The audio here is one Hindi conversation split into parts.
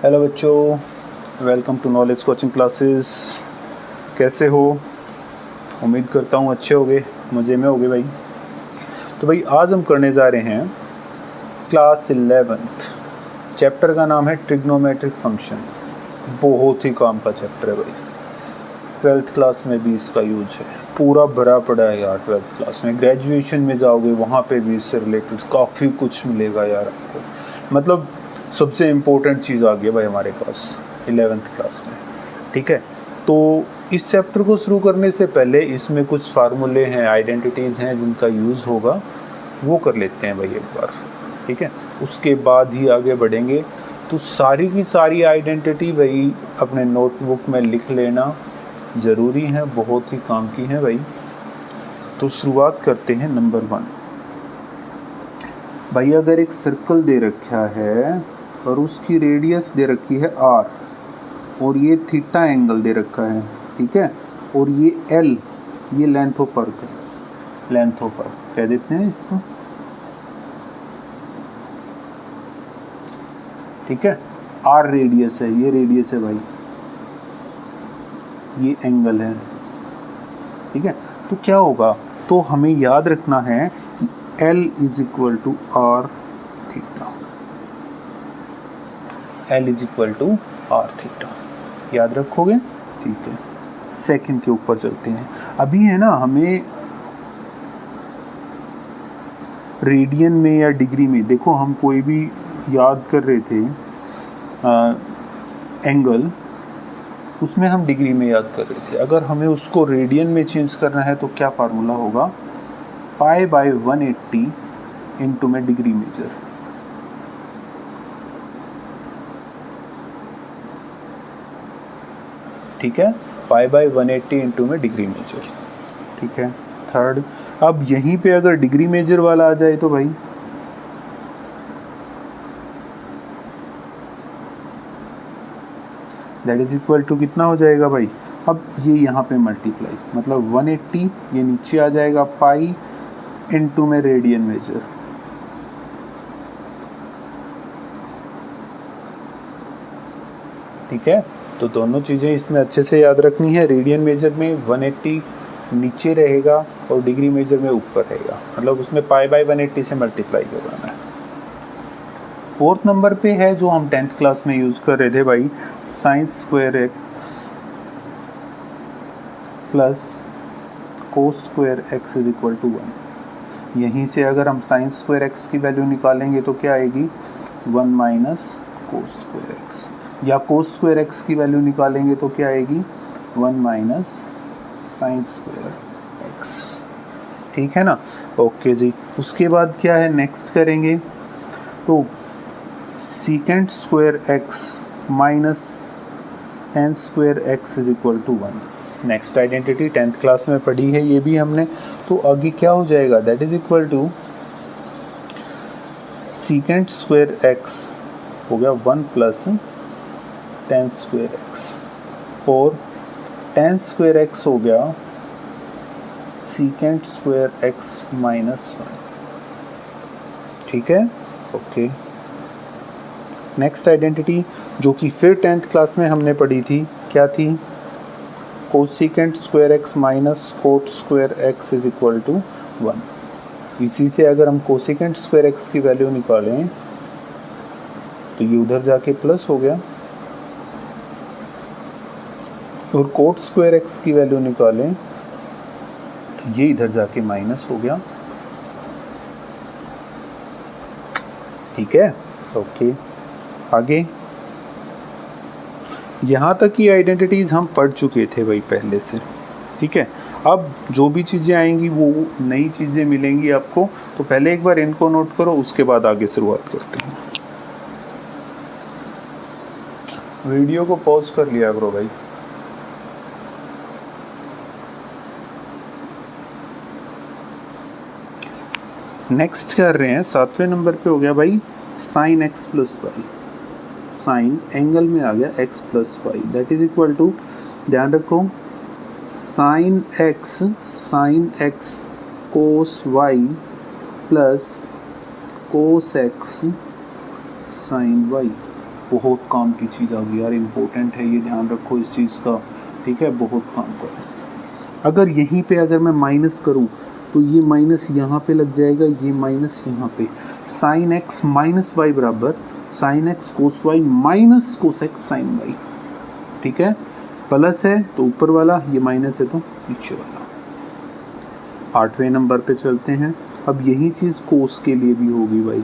हेलो बच्चों, welcome to knowledge coaching classes. कैसे हो? उम्मीद करता हूँ अच्छे होगे, मज़े में होगे भाई। तो भाई आज हम करने जा रहे हैं क्लास 11th। चैप्टर का नाम है ट्रिग्नोमेट्रिक फंक्शन। बहुत ही काम का चैप्टर है भाई। 12th क्लास में भी इसका यूज है, पूरा भरा पड़ा है यार। 12th क्लास में ग्रेजुएशन में जाओगे वहाँ पे भी इससे रिलेटेड काफ़ी कुछ मिलेगा यार आपको। मतलब सबसे इम्पोर्टेंट चीज़ आ गई भाई हमारे पास 11th क्लास में। ठीक है, तो इस चैप्टर को शुरू करने से पहले इसमें कुछ फार्मूले हैं, आइडेंटिटीज़ हैं जिनका यूज़ होगा, वो कर लेते हैं भाई एक बार। ठीक है, उसके बाद ही आगे बढ़ेंगे। तो सारी की सारी आइडेंटिटी भाई अपने नोटबुक में लिख लेना ज़रूरी है, बहुत ही काम की है भाई। तो शुरुआत करते हैं नंबर 1। भाई अगर एक सर्कल दे रखा है और उसकी रेडियस दे रखी है r और ये थीटा एंगल दे रखा है, ठीक है, और ये l, ये लेंथ ऑफ आर्क है। लेंथ ऑफ आर्क कह देते हैं इसको, ठीक है। r रेडियस है, ये रेडियस है भाई, ये एंगल है, ठीक है। तो क्या होगा, तो हमें याद रखना है कि L is equal to r theta. L is equal to r theta, याद रखोगे? ठीक है। सेकंड के ऊपर चलते हैं। अभी है ना, हमें रेडियन में या डिग्री में, देखो हम कोई भी याद कर रहे थे एंगल, उसमें हम डिग्री में याद कर रहे थे। अगर हमें उसको रेडियन में चेंज करना है तो क्या फार्मूला होगा, पाई बाय 180 इंटू में डिग्री मेजर। ठीक है, पाई बाय 180 इंटू में डिग्री मेजर। ठीक है। थर्ड, अब यहीं पे अगर डिग्री मेजर वाला आ जाए तो भाई दैट इज इक्वल टू कितना हो जाएगा भाई, अब ये यहाँ पे मल्टीप्लाई, मतलब 180 ये नीचे आ जाएगा, पाई इंटू में रेडियन मेजर। ठीक है, तो दोनों चीज़ें इसमें अच्छे से याद रखनी है। रेडियन मेजर में 180 नीचे रहेगा और डिग्री मेजर में ऊपर रहेगा, मतलब उसमें पाई बाय 180 से मल्टीप्लाई करवाना है। फोर्थ नंबर पे है जो हम 10th क्लास में यूज़ कर रहे थे भाई, sine square x plus cos square x is equal to 1। यहीं से अगर हम साइन स्क्वायर एक्स की वैल्यू निकालेंगे तो क्या आएगी, 1 माइनस कोस स्क्वायर एक्स, या कोस स्क्वायर एक्स की वैल्यू निकालेंगे तो क्या आएगी, 1 माइनस साइन स्क्वायर एक्स। ठीक है ना, ओके जी। उसके बाद क्या है, नेक्स्ट करेंगे तो secant square x minus tan square x is equal to 1। Next identity 10th class में पढ़ी है ये भी हमने। तो आगे क्या हो जाएगा, that is equal to secant square x हो गया 1 प्लस टेन स्क्वायर एक्स, और टेन स्क्वायर एक्स हो गया सीकेंट स्क्वायर एक्स माइनस 1। ठीक है, ओके। नेक्स्ट आइडेंटिटी जो कि फिर 10th क्लास में हमने पढ़ी थी, क्या थी, cosecant square x minus cot square x is equal to 1। इसी से अगर हम कोसिकेंट स्क्वायर एक्स की वैल्यू निकालें तो ये उधर जाके प्लस हो गया, और कोट स्क्वायर एक्स की वैल्यू निकालें तो ये इधर जाके माइनस हो गया। ठीक है, ओके। आगे यहाँ तक की आइडेंटिटीज़ हम पढ़ चुके थे भाई पहले से। ठीक है, अब जो भी चीज़ें आएंगी वो नई चीज़ें मिलेंगी आपको, तो पहले एक बार इनको नोट करो, उसके बाद आगे शुरुआत करते हैं। वीडियो को पॉज कर लिया करो भाई। नेक्स्ट कर रहे हैं, 7वें नंबर पे हो गया भाई sine x plus y. Sine angle में आ गया x plus y, that is equal to, ध्यान रखो, sine x cos y plus cos x sine y, बहुत काम की चीज़ आ गई यार, इम्पोर्टेंट है ये, ध्यान रखो इस चीज़ का, ठीक है, बहुत काम का है। अगर यहीं पे अगर मैं माइनस करूं तो ये माइनस यहाँ पे लग जाएगा, ये माइनस यहाँ पे, साइन एक्स माइनस वाई बराबर sine x cos y minus cos x sine y, ठीक है। प्लस है तो ऊपर वाला, ये माइनस है तो नीचे वाला। 8वें नंबर पे चलते हैं। अब यही चीज़ कोस के लिए भी होगी भाई,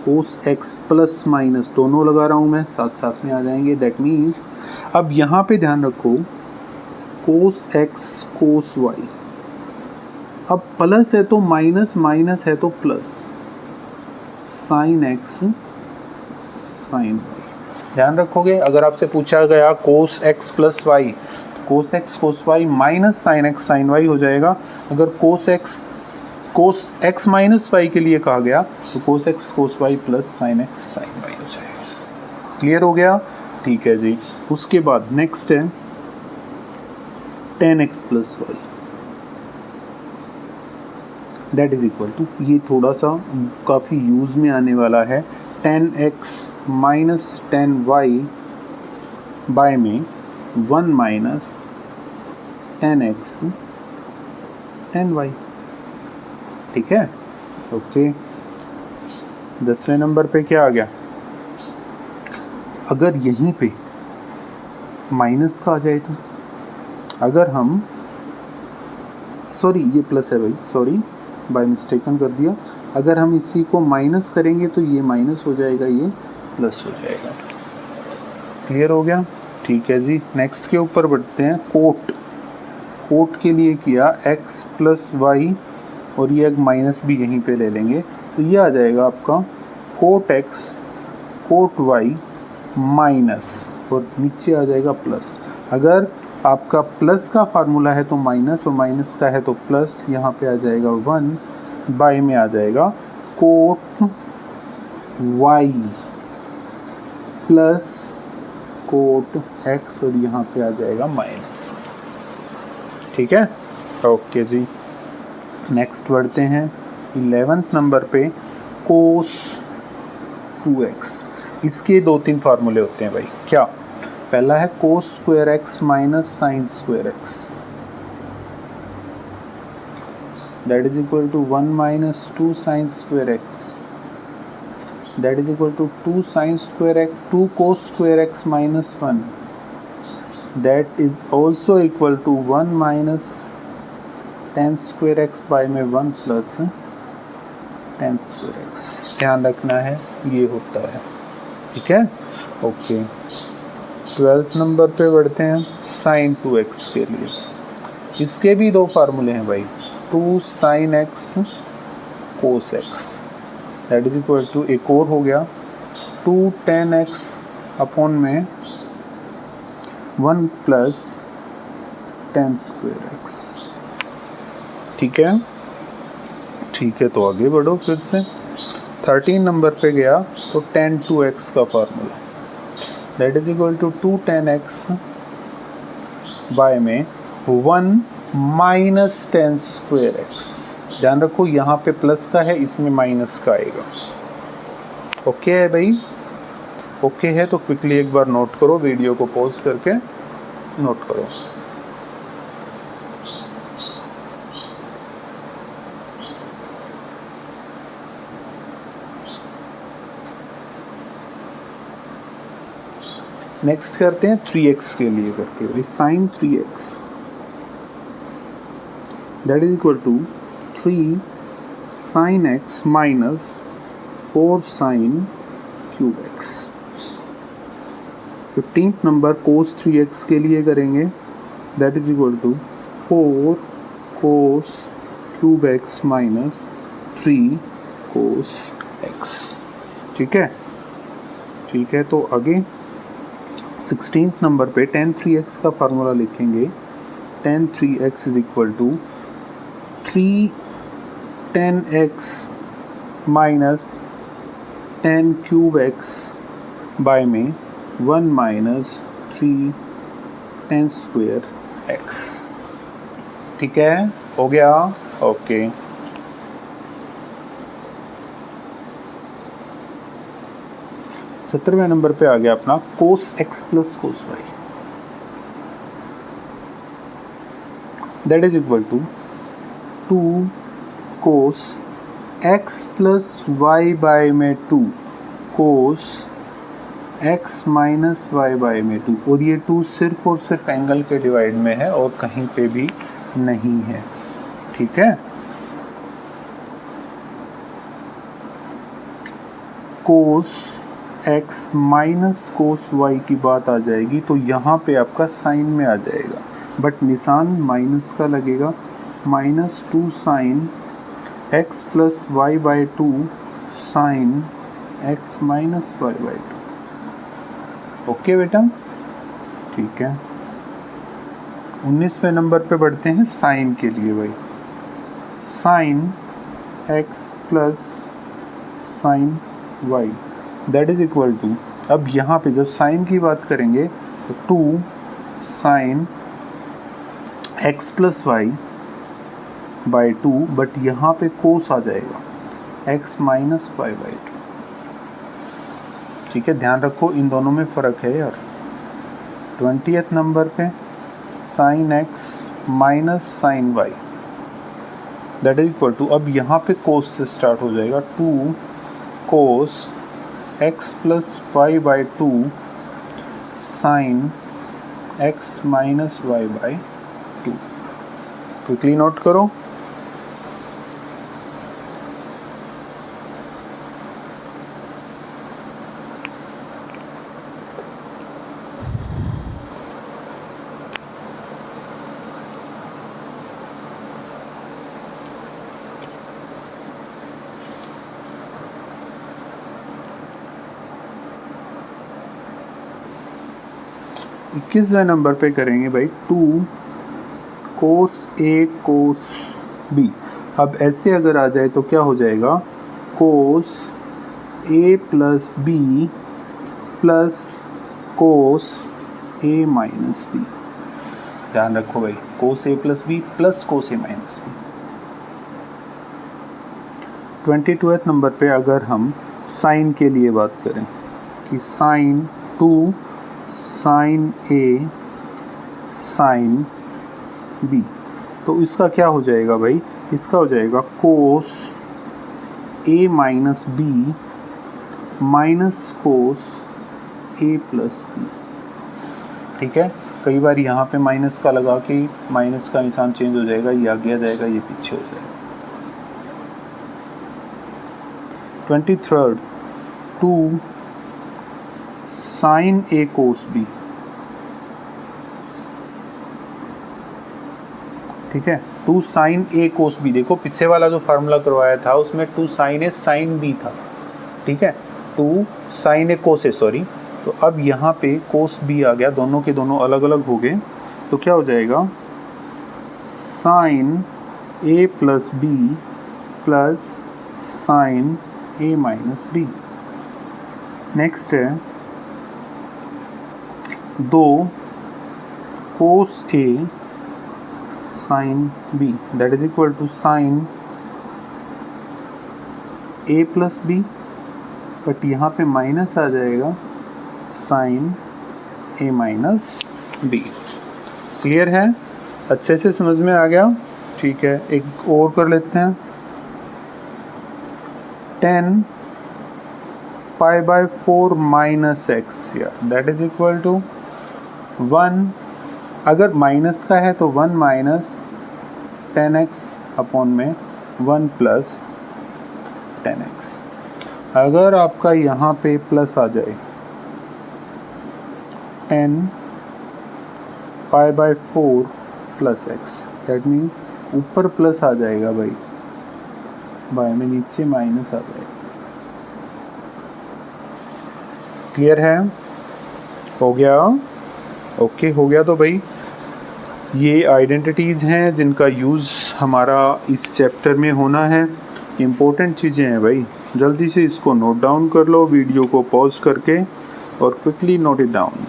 कोस एक्स प्लस माइनस दोनों लगा रहा हूँ मैं, साथ साथ में आ जाएंगे। दैट मीन्स अब यहाँ पे ध्यान रखो, कोस एक्स कोस वाई, अब प्लस है तो माइनस, माइनस है तो plus, sine x sine y. ध्यान रखोगे, अगर आपसे पूछा गया cos x plus y, cos x cos y minus sine x sine y हो जाएगा। अगर कोस एक्स माइनस वाई के लिए कहा गया तो cos x cos y plus sine x sine y हो जाएगा। क्लियर हो गया, ठीक है जी। उसके बाद नेक्स्ट है tan x plus y, that is equal to, ये थोड़ा सा काफ़ी यूज़ में आने वाला है, tan x minus tan y by में 1 minus tan x tan y, ठीक है, ओके। 10वें नंबर पे क्या आ गया, अगर यहीं पे माइनस का आ जाए तो, अगर हम, सॉरी ये प्लस है भाई, सॉरी बाय मिस्टेकन कर दिया, अगर हम इसी को माइनस करेंगे तो ये माइनस हो जाएगा, ये प्लस हो जाएगा। क्लियर हो गया, ठीक है जी। नेक्स्ट के ऊपर बढ़ते हैं, कोट के लिए किया x प्लस वाई, और ये एक माइनस भी यहीं पे ले लेंगे, तो ये आ जाएगा आपका cot x cot y minus, और नीचे आ जाएगा प्लस। अगर आपका प्लस का फार्मूला है तो माइनस, और माइनस का है तो प्लस, यहाँ पे आ जाएगा 1 बाय में आ जाएगा cot y plus cot x, और यहाँ पे आ जाएगा माइनस, ठीक है, ओके जी। नेक्स्ट बढ़ते हैं 11th नंबर पे, कोस 2x। इसके 2-3 फार्मूले होते हैं भाई, क्या, पहला है cos square x minus sine square x, that is equal to 1 minus 2 sine square x, that is equal to 2 sine square x 2 cos square x minus 1, that is also equal to 1 minus tan square x by में 1 प्लस टेन स्क्वायर एक्स। ध्यान रखना है ये होता है, ठीक है, ओके। 12th नंबर पे बढ़ते हैं, साइन 2x के लिए, इसके भी 2 फार्मूले हैं भाई, 2 sine x cos x, that is equal to, एक और हो गया 2 टेन एक्स अपॉन में 1 प्लस टेन स्क्वायर एक्स, ठीक है, ठीक है। तो आगे बढ़ो फिर से, 13 नंबर पे गया तो टेन 2x का formula, that is equal to 2 tan x by में 1 माइनस टेन स्क्वायर एक्स। ध्यान रखो यहाँ पे प्लस का है, इसमें माइनस का आएगा, ओके है भाई, ओके है तो क्विकली एक बार नोट करो, वीडियो को पॉज करके नोट करो। नेक्स्ट करते हैं 3x के लिए करके भाई, sine 3x, that is equal to 3 sine x minus 4 sine cube x। 15th number cos 3x के लिए करेंगे, that is equal to 4 cos cube x minus 3 cos x, ठीक है, ठीक है। तो आगे 16th नंबर पे tan 3x का फार्मूला लिखेंगे, tan 3x is equal to 3 tan x minus tan cube x by में 1 माइनस 3 tan स्क्वायर x, ठीक है, हो गया, ओके। 17वें नंबर पे आ गया अपना cos x plus cos y, that is equal to 2 cos x plus y by में 2 cos x minus y by में 2, और ये 2 सिर्फ और सिर्फ एंगल के डिवाइड में है और कहीं पे भी नहीं है, ठीक है। Cos x minus cos y की बात आ जाएगी तो यहाँ पे आपका साइन में आ जाएगा, बट निशान माइनस का लगेगा, -2 sine x plus y by 2 sine x minus y by 2। Okay बेटा, ठीक है। 19वें नंबर पे बढ़ते हैं साइन के लिए भाई। Sine x plus sine y that is equal to, अब यहाँ पे जब साइन की बात करेंगे तो 2 sine x plus y by 2, but यहाँ पे कोस आ जाएगा एक्स माइनस वाई बाय 2, ठीक है। ध्यान रखो इन दोनों में फ़र्क है यार। 20th नंबर पे sine x minus sine y that is equal to, अब यहाँ पे कोस से स्टार्ट हो जाएगा 2 cos x plus y by 2 sine x minus y by 2। Quickly note करो। इक्कीसवें नंबर पे करेंगे भाई 2 कोस ए कोस बी। अब ऐसे अगर आ जाए तो क्या हो जाएगा, कोस ए प्लस बी प्लस कोस ए माइनस बी। ध्यान रखो भाई, कोस ए प्लस बी प्लस कोस ए माइनस बी। 22वें नंबर पे अगर हम साइन के लिए बात करें कि साइन 2 साइन ए साइन बी, तो इसका क्या हो जाएगा भाई, इसका हो जाएगा कोस ए माइनस बी माइनस कोस ए प्लस बी, ठीक है। कई बार यहाँ पे माइनस का लगा के माइनस का निशान चेंज हो जाएगा, ये आगे आ जाएगा, ये पीछे हो जाएगा। 23rd 2 साइन ए कोस बी, ठीक है। 2 साइन ए कोस बी, देखो पीछे वाला जो फार्मूला करवाया था उसमें 2 साइन ए साइन बी था, ठीक है। 2 साइन ए कोस ए, सॉरी, तो अब यहाँ पे कोस बी आ गया, दोनों के दोनों अलग अलग हो गए, तो क्या हो जाएगा sine A plus B plus sine A minus B. Next है 2 cos A sine B that is equal to sine A plus B, but यहाँ पे माइनस आ जाएगा sine A minus B. Clear है, अच्छे से समझ में आ गया, ठीक है। एक और कर लेते हैं 10 pi by 4 minus x, that is equal to 1, अगर माइनस का है तो 1 माइनस 10x अपॉन में 1 प्लस 10x। अगर आपका यहाँ पे प्लस आ जाए 10 pi by 4 plus x, that means ऊपर प्लस आ जाएगा भाई, बाय में नीचे माइनस आ जाएगा। क्लियर है, हो गया, ओके हो गया। तो भाई ये आइडेंटिटीज़ हैं जिनका यूज़ हमारा इस चैप्टर में होना है, इम्पोर्टेंट चीज़ें हैं भाई। जल्दी से इसको नोट डाउन कर लो, वीडियो को पॉज करके, और क्विकली नोट इट डाउन।